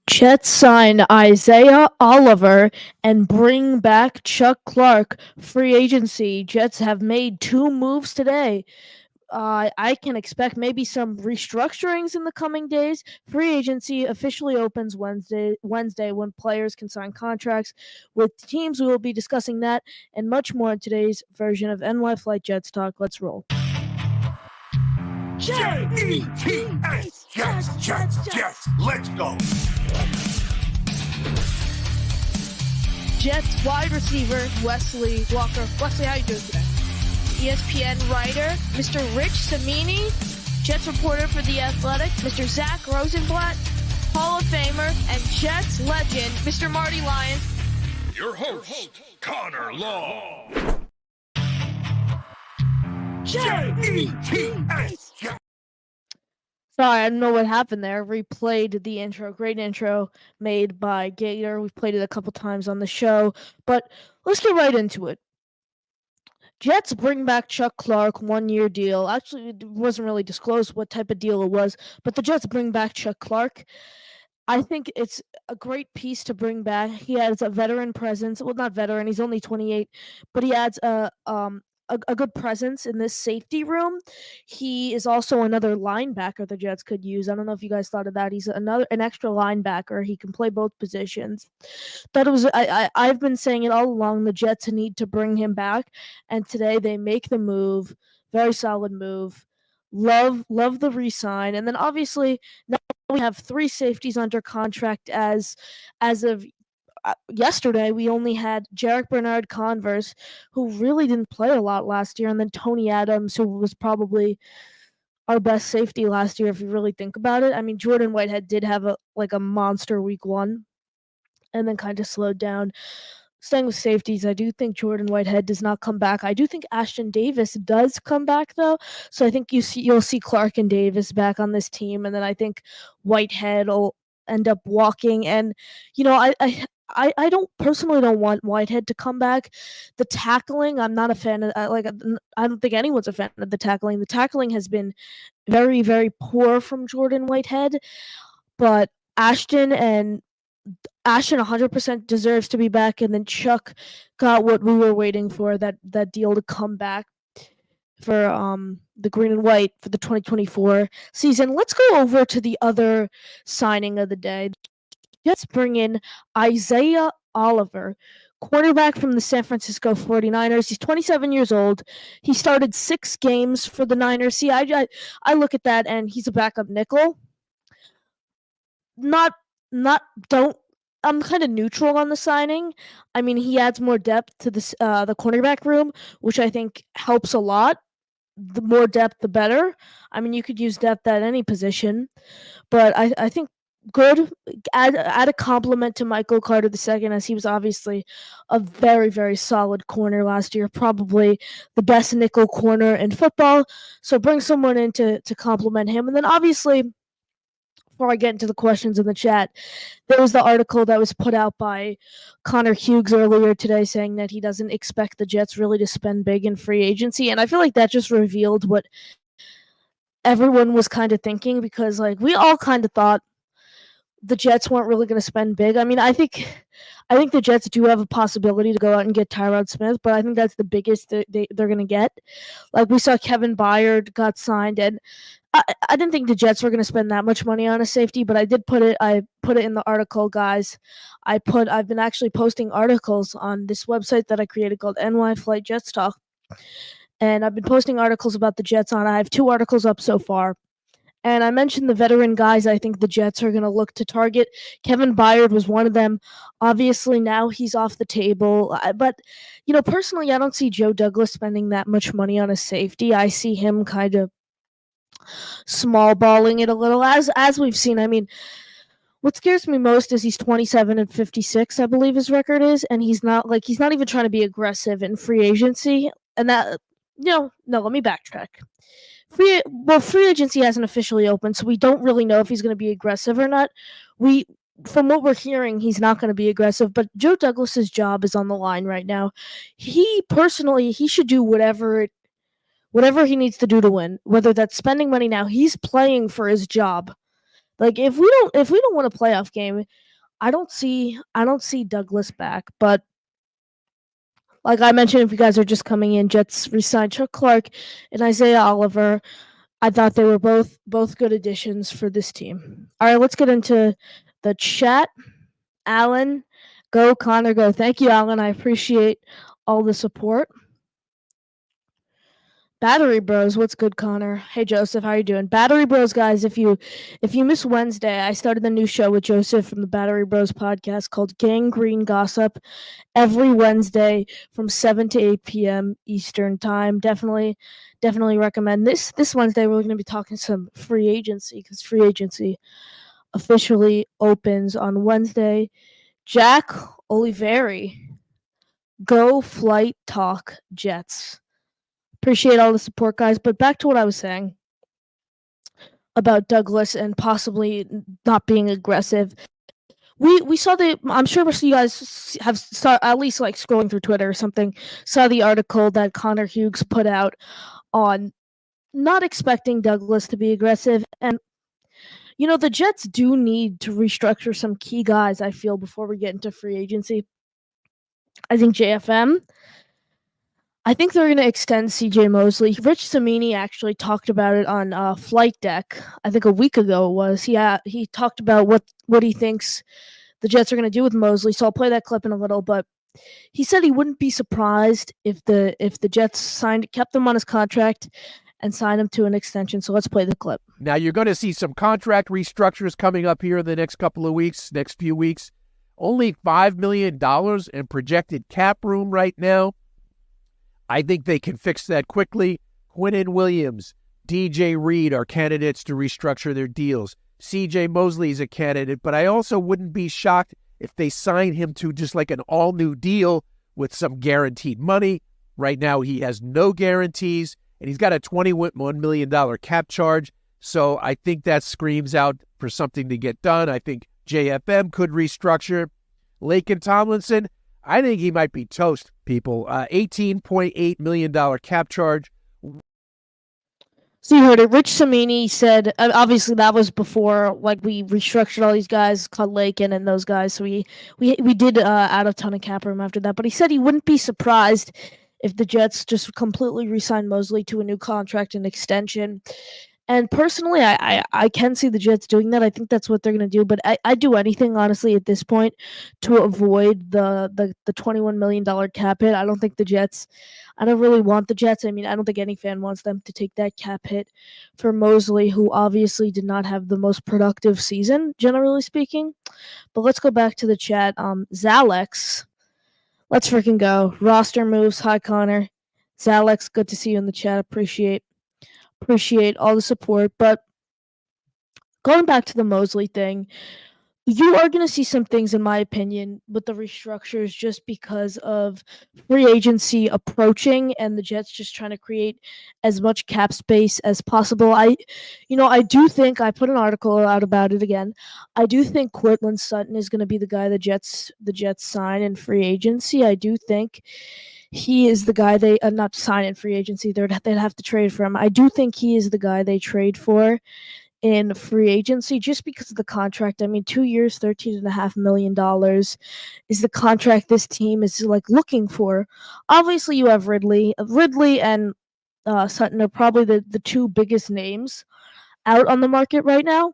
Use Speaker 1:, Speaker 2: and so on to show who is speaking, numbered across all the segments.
Speaker 1: Jets sign Isaiah Oliver and bring back Chuck Clark. Free agency. Jets have made two moves today. I can expect maybe some restructurings in the coming days. Free agency officially opens Wednesday when players can sign contracts with teams. We will be discussing that and much more in today's version of NY Flight Jets Talk. Let's roll.
Speaker 2: Jets, Jets, let's go.
Speaker 1: Jets wide receiver Wesley Walker. Wesley, how you doing today? ESPN writer Mr. Rich Cimini, Jets reporter for The Athletic Mr. Zach Rosenblatt, Hall of Famer and Jets legend Mr. Marty Lyons.
Speaker 2: Your host, Connor Law. Jets.
Speaker 1: Sorry, I don't know what happened there. Replayed the intro. Great intro made by Gator. We've played it a couple times on the show, but let's get right into it. Jets bring back Chuck Clark, 1-year deal. Actually, it wasn't really disclosed what type of deal it was, but the Jets bring back Chuck Clark. I think it's a great piece to bring back. He adds a veteran presence. Well, not veteran. He's only 28, but he adds a good presence in this safety room. He is also another linebacker the Jets could use. I don't know if you guys thought of that. He's an extra linebacker. He can play both positions. Thought it was. I've been saying it all along. The Jets need to bring him back, and today they make the move. Very solid move. Love the re-sign, and then obviously now we have 3 safeties under contract as of yesterday. We only had Jarek Bernard Converse, who really didn't play a lot last year, and then Tony Adams, who was probably our best safety last year if you really think about it. I mean, Jordan Whitehead did have a monster week 1 and then kind of slowed down. Staying with safeties, I do think Jordan Whitehead does not come back. I do think Ashton Davis does come back though. So I think you'll see Clark and Davis back on this team, and then I think Whitehead will end up walking. And I don't want Whitehead to come back. The tackling, I'm not a fan of. I don't think anyone's a fan of the tackling. The tackling has been very, very poor from Jordan Whitehead, but Ashton 100% deserves to be back, and then Chuck got what we were waiting for, that deal to come back for the green and white for the 2024 season. Let's go over to the other signing of the day. Let's bring in Isaiah Oliver, quarterback from the San Francisco 49ers. He's 27 years old. He started 6 games for the Niners. See, I look at that, and he's a backup nickel. I'm kind of neutral on the signing. I mean, he adds more depth to the cornerback room, which I think helps a lot. The more depth, the better. I mean, you could use depth at any position, but I think good. Add a compliment to Michael Carter II, as he was obviously a very, very solid corner last year, probably the best nickel corner in football. So bring someone in to compliment him, and then obviously, before I get into the questions in the chat, there was the article that was put out by Connor Hughes earlier today saying that he doesn't expect the Jets really to spend big in free agency. And I feel like that just revealed what everyone was kind of thinking, because we all kind of thought the Jets weren't really going to spend big. I mean, I think the Jets do have a possibility to go out and get Tyrod Smith, but I think that's the biggest they're going to get. We saw Kevin Byard got signed, and I didn't think the Jets were going to spend that much money on a safety, but I put it in the article, guys. I've been actually posting articles on this website that I created called NY Flight Jets Talk, and I've been posting articles about the Jets on. I have 2 articles up so far. And I mentioned the veteran guys I think the Jets are going to look to target. Kevin Byard was one of them. Obviously, now he's off the table. But, personally, I don't see Joe Douglas spending that much money on a safety. I see him kind of small balling it a little, as we've seen. I mean, what scares me most is he's 27 and 56, I believe his record is, and he's not even trying to be aggressive in free agency. And that, no, let me backtrack. Free agency hasn't officially opened, so we don't really know if he's going to be aggressive or not. From what we're hearing, he's not going to be aggressive, but Joe Douglas's job is on the line right now. He should do whatever he needs to do to win, whether that's spending money now. He's playing for his job. Like if we don't win a playoff game, I don't see Douglas back. But like I mentioned, if you guys are just coming in, Jets re-signed Chuck Clark and Isaiah Oliver. I thought they were both good additions for this team. All right, let's get into the chat. Alan, go Connor, go. Thank you, Alan. I appreciate all the support. Battery Bros, what's good, Connor? Hey Joseph, how you doing? Battery Bros, guys, if you miss Wednesday, I started the new show with Joseph from the Battery Bros podcast called Gang Green Gossip every Wednesday from 7 to 8 p.m. Eastern time. Definitely recommend this Wednesday. We're going to be talking some free agency because free agency officially opens on Wednesday. Jack Oliveri, go Flight Talk Jets. Appreciate all the support, guys. But back to what I was saying about Douglas and possibly not being aggressive. We saw I'm sure most of you guys have at least like scrolling through Twitter or something, saw the article that Connor Hughes put out on not expecting Douglas to be aggressive. And the Jets do need to restructure some key guys, I feel, before we get into free agency. I think JFM. I think they're going to extend CJ Mosley. Rich Cimini actually talked about it on Flight Deck. I think a week ago it was. He talked about what he thinks the Jets are going to do with Mosley. So I'll play that clip in a little. But he said he wouldn't be surprised if the Jets kept him on his contract and signed him to an extension. So let's play the clip.
Speaker 3: Now you're going to see some contract restructures coming up here in the next couple of weeks, next few weeks. Only $5 million in projected cap room right now. I think they can fix that quickly. Quinnen Williams, DJ Reed are candidates to restructure their deals. CJ Mosley is a candidate, but I also wouldn't be shocked if they sign him to just like an all-new deal with some guaranteed money. Right now he has no guarantees, and he's got a $21 million cap charge, so I think that screams out for something to get done. I think JFM could restructure. Laken Tomlinson, I think he might be toast, people. $18.8 million cap charge.
Speaker 1: So you heard it. Rich Cimini said, obviously that was before we restructured all these guys, called Laken and those guys. So we did add a ton of cap room after that. But he said he wouldn't be surprised if the Jets just completely re-sign Mosley to a new contract and extension. And personally, I can see the Jets doing that. I think that's what they're going to do. But I'd do anything, honestly, at this point to avoid the $21 million cap hit. I don't think the Jets – I don't really want the Jets. I mean, I don't think any fan wants them to take that cap hit for Mosley, who obviously did not have the most productive season, generally speaking. But let's go back to the chat. Zalex, let's freaking go. Roster moves. Hi, Connor. Zalex, good to see you in the chat. Appreciate all the support. But going back to the Mosley thing, you are going to see some things, in my opinion, with the restructures just because of free agency approaching and the Jets just trying to create as much cap space as possible. I do think, I put an article out about it again, I do think Courtland Sutton is going to be the guy the Jets sign in free agency. I do think he is the guy they not sign in free agency. They'd have to trade for him. I do think he is the guy they trade for in free agency just because of the contract. I mean, 2 years, $13.5 million is the contract this team is looking for. Obviously, you have Ridley and Sutton are probably the two biggest names out on the market right now.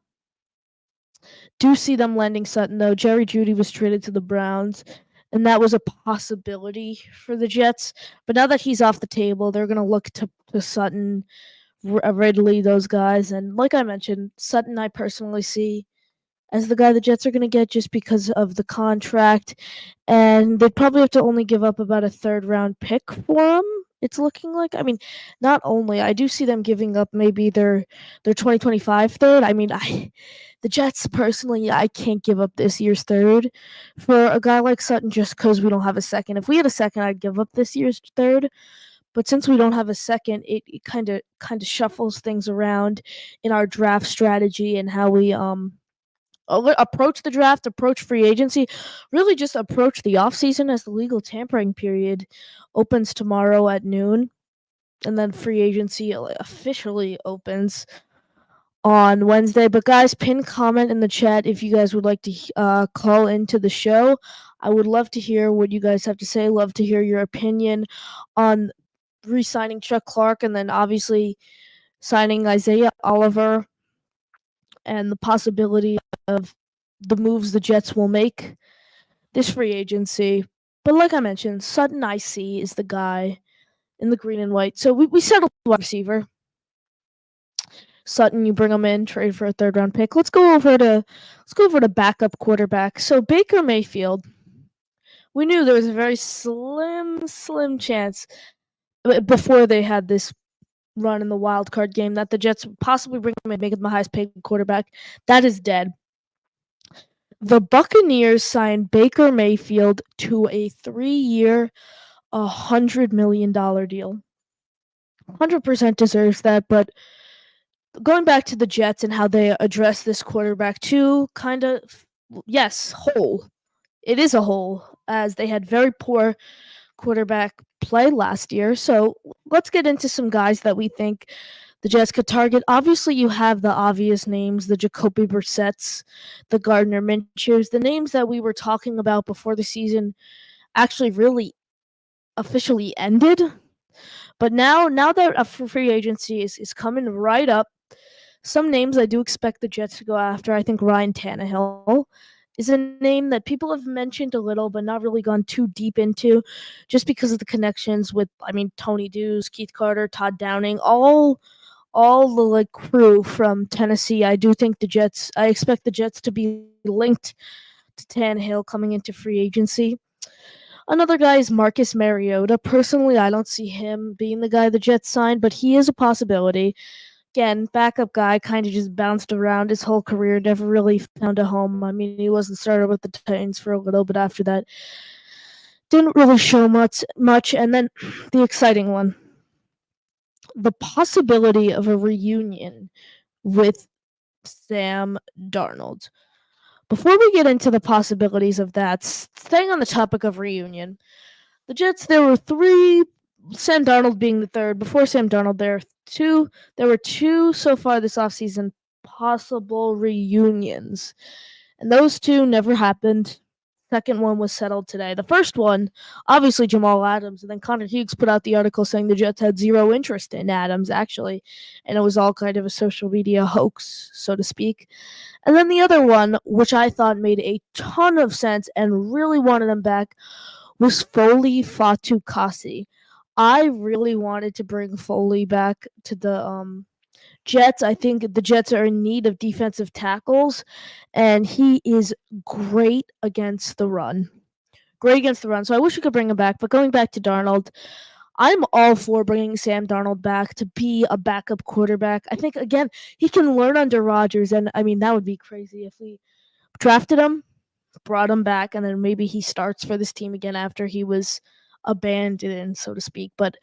Speaker 1: Do see them lending Sutton though. Jerry Jeudy was traded to the Browns, and that was a possibility for the Jets. But now that he's off the table, they're going to look to Sutton, Ridley, those guys. And like I mentioned, Sutton I personally see as the guy the Jets are going to get just because of the contract. And they'd probably have to only give up about a third-round pick for him, it's looking like. I mean, not only, I do see them giving up maybe their 2025 third. I mean, the Jets, personally, I can't give up this year's third for a guy like Sutton just because we don't have a second. If we had a second, I'd give up this year's third. But since we don't have a second, it kind of shuffles things around in our draft strategy and how we approach the draft, approach free agency, really just approach the offseason as the legal tampering period opens tomorrow at noon. And then free agency officially opens on Wednesday. But guys, pin comment in the chat if you guys would like to call into the show. I would love to hear what you guys have to say. Love to hear your opinion on re-signing Chuck Clark and then obviously signing Isaiah Oliver and the possibility of the moves the Jets will make this free agency. But like I mentioned, Sutton IC is the guy in the green and white. So we settled wide receiver. Sutton, you bring him in, trade for a third round pick. Let's go over to backup quarterback. So Baker Mayfield, we knew there was a very slim chance before they had this run in the wild card game that the Jets would possibly bring him and make him the highest paid quarterback. That is dead. The Buccaneers signed Baker Mayfield to a 3-year, $100 million deal. 100% deserves that, but going back to the Jets and how they address this quarterback too, kind of, yes, hole. It is a hole, as they had very poor quarterback play last year. So let's get into some guys that we think the Jets could target. Obviously, you have the obvious names, the Jacoby Brissetts, the Gardner Minshews, the names that we were talking about before the season actually really officially ended. But now that a free agency is coming right up, some names I do expect the Jets to go after. I think Ryan Tannehill is a name that people have mentioned a little, but not really gone too deep into, just because of the connections with, Tony Deuce, Keith Carter, Todd Downing, all the crew from Tennessee. I expect the Jets to be linked to Tannehill coming into free agency. Another guy is Marcus Mariota. Personally, I don't see him being the guy the Jets signed, but he is a possibility. Again, backup guy, kind of just bounced around his whole career, never really found a home. He wasn't started with the Titans for a little bit after that. Didn't really show much. And then the exciting one, the possibility of a reunion with Sam Darnold. Before we get into the possibilities of that, staying on the topic of reunion, the Jets, there were 3, Sam Darnold being the third. Before Sam Darnold, there were 2 so far this offseason possible reunions. And those 2 never happened. Second one was settled today. The first one, obviously Jamal Adams, and then Connor Hughes put out the article saying the Jets had zero interest in Adams, actually, and it was all kind of a social media hoax, so to speak. And then the other one, which I thought made a ton of sense and really wanted him back, was Foley Fatukasi. I really wanted to bring Foley back to the Jets. I think the Jets are in need of defensive tackles, and he is great against the run. So I wish we could bring him back. But going back to Darnold, I'm all for bringing Sam Darnold back to be a backup quarterback. I think, again, he can learn under Rodgers, and that would be crazy if we drafted him, brought him back, and then maybe he starts for this team again after he was abandoned, so to speak. But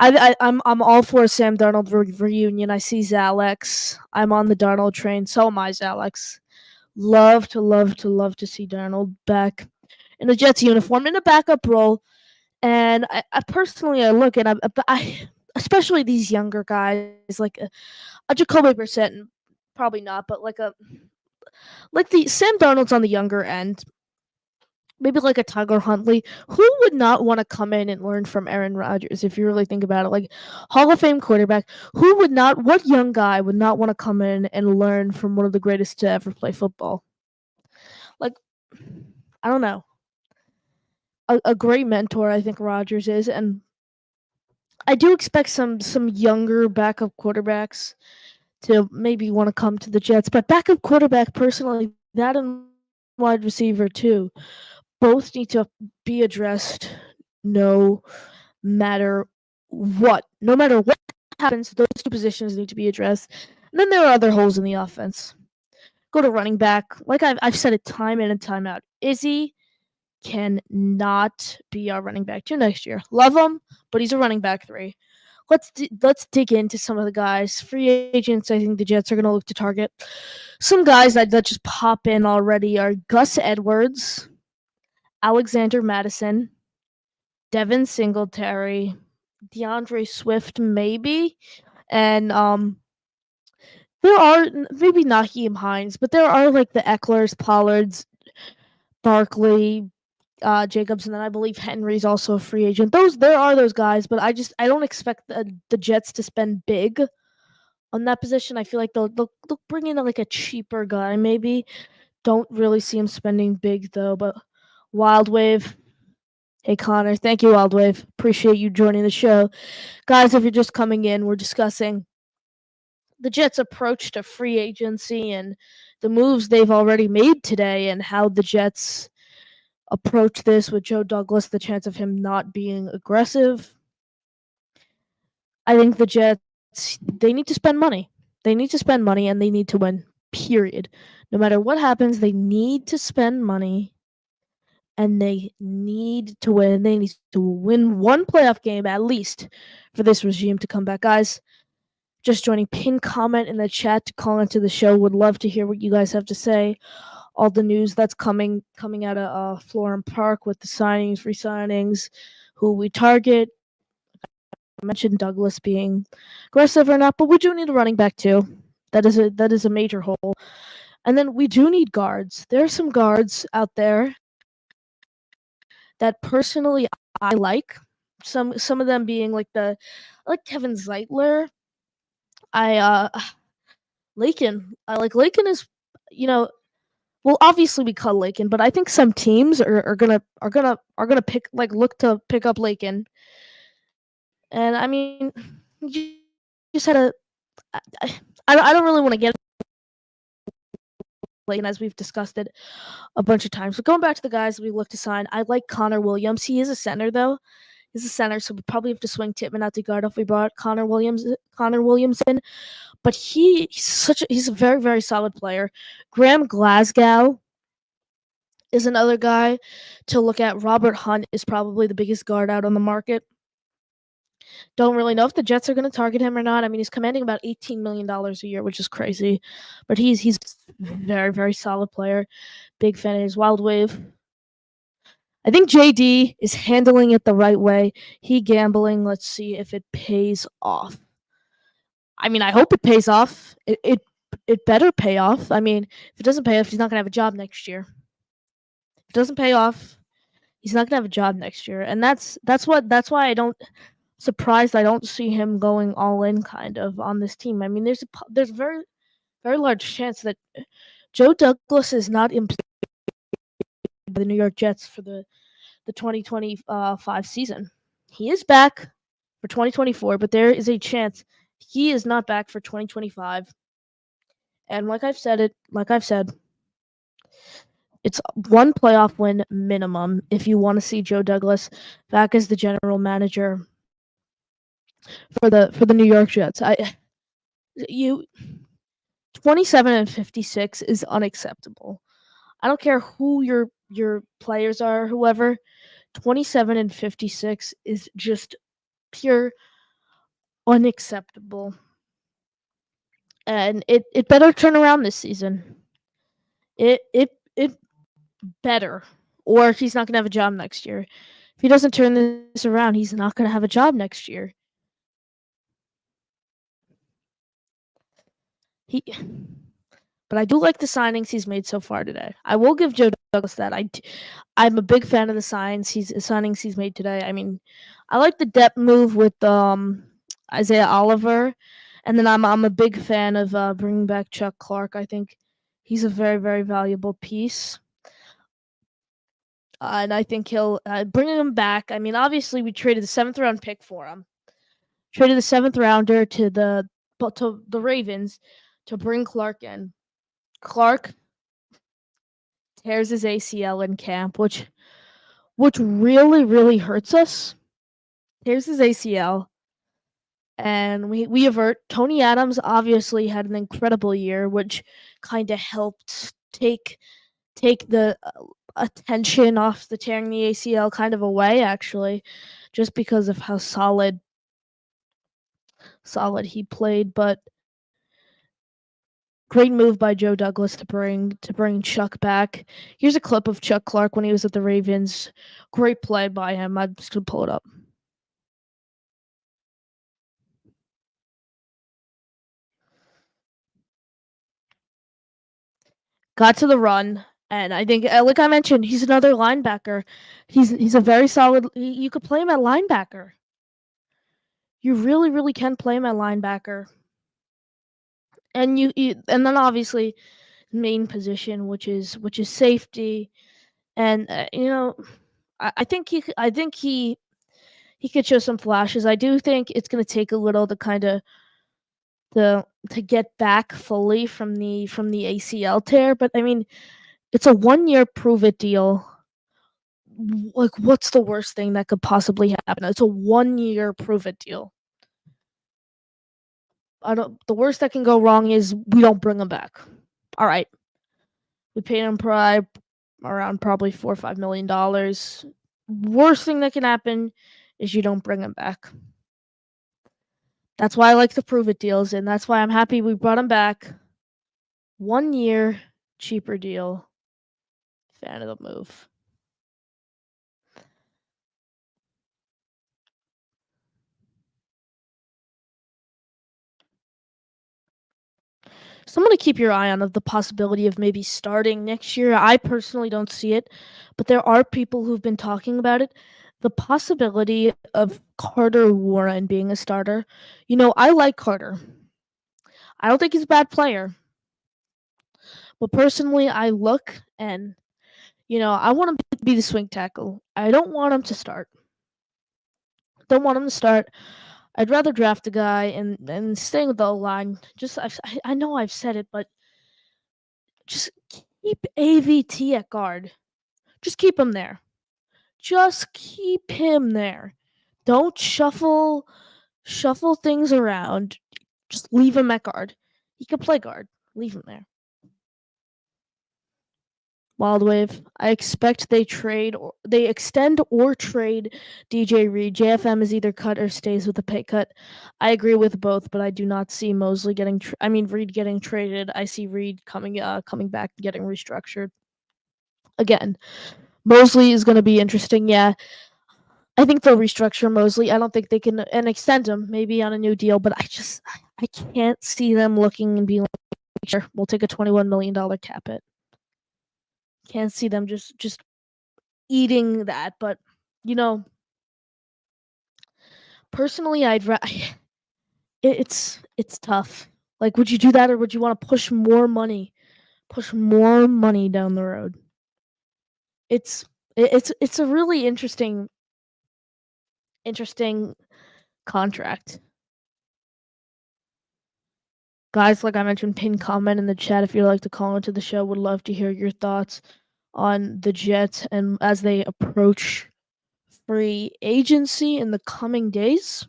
Speaker 1: I'm all for a Sam Darnold reunion. I see Zalex. I'm on the Darnold train. So am I, Zalex. Love to see Darnold back in the Jets uniform in a backup role. And I personally, I look at I especially these younger guys like a Jacoby Brissett, and probably not, but like the Sam Darnold's on the younger end. Maybe like a Tyler Huntley. Who would not want to come in and learn from Aaron Rodgers if you really think about it? Like Hall of Fame quarterback. What young guy would not want to come in and learn from one of the greatest to ever play football? Like, I don't know. A great mentor, I think Rodgers is, and I do expect some younger backup quarterbacks to maybe want to come to the Jets. But backup quarterback, personally, that and wide receiver too, both need to be addressed no matter what. No matter what happens, those 2 positions need to be addressed. And then there are other holes in the offense. Go to running back. Like I've said it time in and time out. Izzy cannot be our running back 2 next year. Love him, but he's a running back 3. Let's dig into some of the guys. Free agents, I think the Jets are going to look to target. Some guys that just pop in already are Gus Edwards, Alexander Madison, Devin Singletary, DeAndre Swift maybe, and There are maybe not Nyheim Hines, but there are like the Ecklers, Pollards, Barkley, Jacobs, and then I believe Henry's also a free agent. There are those guys, but I don't expect the Jets to spend big on that position. I feel like they'll bring in like a cheaper guy maybe. Don't really see him spending big though. But Wild Wave, hey Connor, thank you Wild Wave. Appreciate you joining the show, guys. If you're just coming in, we're discussing the Jets' approach to free agency and the moves they've already made today, and how the Jets approach this with Joe Douglas, the chance of him not being aggressive. I think the Jets, they need to spend money. They need to spend money and they need to win. Period. No matter what happens, they need to spend money and they need to win. They need to win one playoff game at least for this regime to come back. Guys, just joining, pin comment in the chat to call into the show. Would love to hear what you guys have to say. All the news that's coming out of Florham Park with the signings, re-signings, who we target. I mentioned Douglas being aggressive or not, but we do need a running back too. That is a major hole. And then we do need guards. There are some guards out there that personally I like. Some of them being like I like Kevin Zeitler. Lakin. I like Lakin is, well, obviously we cut Lakin, but I think some teams are gonna look to pick up Lakin. And I mean, you just had a. I don't really want to get Lakin, as we've discussed it a bunch of times. But going back to the guys we look to sign, I like Connor Williams. He is a center though. He's a center, so we probably have to swing Tippmann out to guard if we brought Connor Williams in. But he's a very, very solid player. Graham Glasgow is another guy to look at. Robert Hunt is probably the biggest guard out on the market. Don't really know if the Jets are going to target him or not. I mean, he's commanding about $18 million a year, which is crazy. But he's a very, very solid player. Big fan of his. Wild Wave. I think JD is handling it the right way. He gambling. Let's see if it pays off. I mean, I hope it pays off. It better pay off. I mean, if it doesn't pay off, he's not going to have a job next year. If it doesn't pay off, he's not going to have a job next year. And that's why I don't surprised I don't see him going all in kind of on this team. I mean, there's a very, very large chance that Joe Douglas is not employed by the New York Jets for the 2025 season. He is back for 2024, but there is a chance he is not back for 2025. And like I've said, it's one playoff win minimum if you want to see Joe Douglas back as the general manager for the New York Jets. 27-56 is unacceptable. I don't care who your players are, whoever. 27-56 is just pure unacceptable. And it better turn around this season. It better, or he's not gonna have a job next year. If he doesn't turn this around, he's not gonna have a job next year. But I do like the signings he's made so far today. I will give Joe Douglas that. I'm a big fan of the signings he's made today. I mean, I like the depth move with Isaiah Oliver, and then I'm a big fan of bringing back Chuck Clark. I think he's a very, very valuable piece. And I think he'll bringing him back. I mean, obviously we traded the 7th round pick for him. Traded the 7th rounder to the Ravens to bring Clark in. Clark tears his ACL in camp, which really, really hurts us. Tears his ACL. And we avert. Tony Adams obviously had an incredible year, which kind of helped take the attention off the tearing the ACL kind of away, actually, just because of how solid he played. But great move by Joe Douglas to bring Chuck back. Here's a clip of Chuck Clark when he was at the Ravens. Great play by him. I'm just gonna pull it up. got to the run, and I think, like I mentioned, he's another linebacker. He's a very solid. You could play him at linebacker. You really, really can play him at linebacker, and and then obviously main position, which is safety, and I think he could show some flashes. I do think it's going to take a little to kind of to get back fully from the ACL tear, but I mean, it's a 1-year prove it deal. Like, what's the worst thing that could possibly happen? It's a 1-year prove it deal. The worst that can go wrong is we don't bring him back. All right. We paid him around probably $4 or $5 million. Worst thing that can happen is you don't bring him back. That's why I like the prove it deals, and that's why I'm happy we brought him back. 1 year, cheaper deal. Fan of the move. Someone to keep your eye on of the possibility of maybe starting next year. I personally don't see it, but there are people who've been talking about it. The possibility of Carter Warren being a starter. I like Carter. I don't think he's a bad player. But personally, I look and, I want him to be the swing tackle. I don't want him to start. I'd rather draft a guy and staying with the O-line. I know I've said it, but just keep AVT at guard. Just keep him there. Just keep him there. Don't shuffle things around. Just leave him at guard. He can play guard. Leave him there. Wild Wave. I expect they extend or trade DJ Reed. JFM is either cut or stays with a pay cut. I agree with both, but I do not see Reed getting traded. I see Reed coming back and getting restructured. Again, Mosley is going to be interesting. Yeah, I think they'll restructure Mosley. I don't think they can and extend him maybe on a new deal, but I can't see them looking and being like, sure, we'll take a $21 million cap hit. Can't see them just eating that, but personally, it's tough. Like, would you do that, or would you want to push more money down the road? It's a really interesting contract. Guys, like I mentioned, pin comment in the chat if you'd like to call into the show. Would love to hear your thoughts on the Jets and as they approach free agency in the coming days.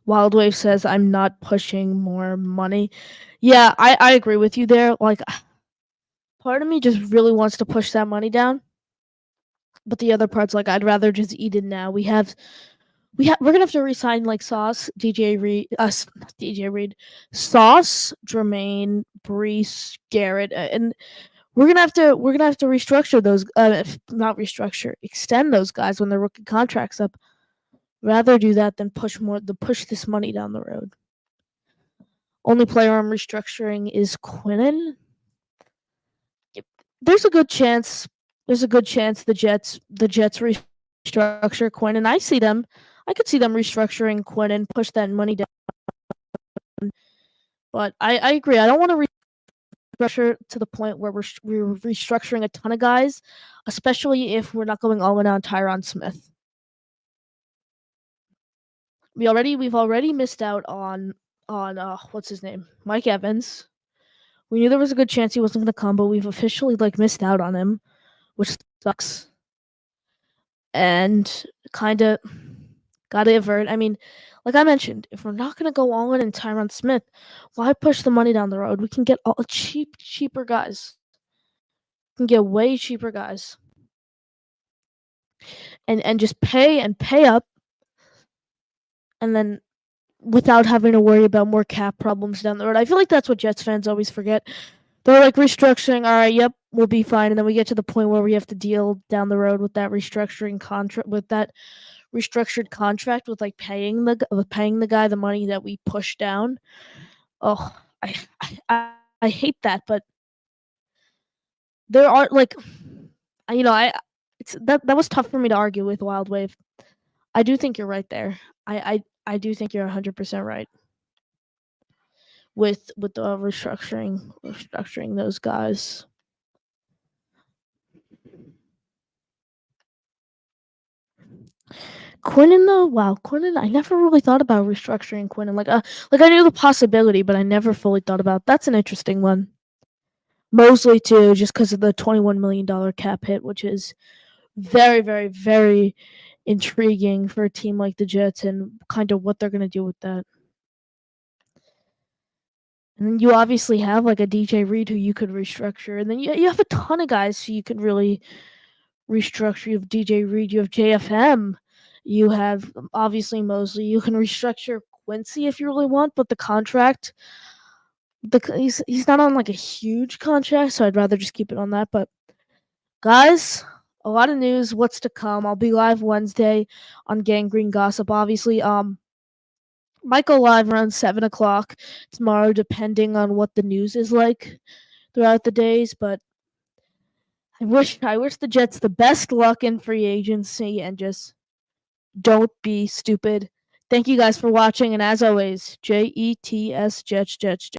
Speaker 1: Wildwave says, I'm not pushing more money. Yeah, I agree with you there. Like, part of me just really wants to push that money down. But the other part's like, I'd rather just eat it now. We're gonna have to resign like Sauce, DJ Reed, Sauce, Jermaine, Brees, Garrett, and we're gonna have to restructure those. Not restructure, extend those guys when their rookie contracts up. Rather do that than push this money down the road. Only player I'm restructuring is Quinnen. There's a good chance the Jets restructure Quinnen. I could see them restructuring Quinnen, push that money down. But I agree. I don't want to restructure to the point where we're restructuring a ton of guys, especially if we're not going all in on Tyron Smith. We've already missed out on what's his name? Mike Evans. We knew there was a good chance he wasn't going to come, but we've officially missed out on him, which sucks. And kind of got to avert. I mean, like I mentioned, if we're not going to go all in Tyron Smith, why push the money down the road? We can get all cheaper guys. We can get way cheaper guys. And just pay up. And then without having to worry about more cap problems down the road. I feel like that's what Jets fans always forget. They're like restructuring, all right, yep, we'll be fine. And then we get to the point where we have to deal down the road with that restructuring contract, with that restructured contract, with paying the guy the money that we pushed down. Oh, I hate that, but there are like, I it's that was tough for me to argue with Wild Wave. I do think you're right there. I do think you're 100% right with the restructuring those guys. Quinnen though, wow, Quinnen. I never really thought about restructuring Quinnen. Like I knew the possibility, but I never fully thought about. That's an interesting one. Mosley too, just because of the $21 million cap hit, which is very, very, very intriguing for a team like the Jets and kind of what they're gonna do with that. And then you obviously have like a DJ Reed who you could restructure, and then you have a ton of guys who you could really restructure. You have DJ Reed, you have JFM, you have obviously Mosley. You can restructure Quincy if you really want, but the contract, he's not on like a huge contract, so I'd rather just keep it on that. But guys, a lot of news. What's to come? I'll be live Wednesday on Gangrene Gossip. Obviously, might go live around 7 o'clock tomorrow, depending on what the news is like throughout the days. But I wish the Jets the best luck in free agency and just don't be stupid. Thank you guys for watching, and as always, JETS Jets.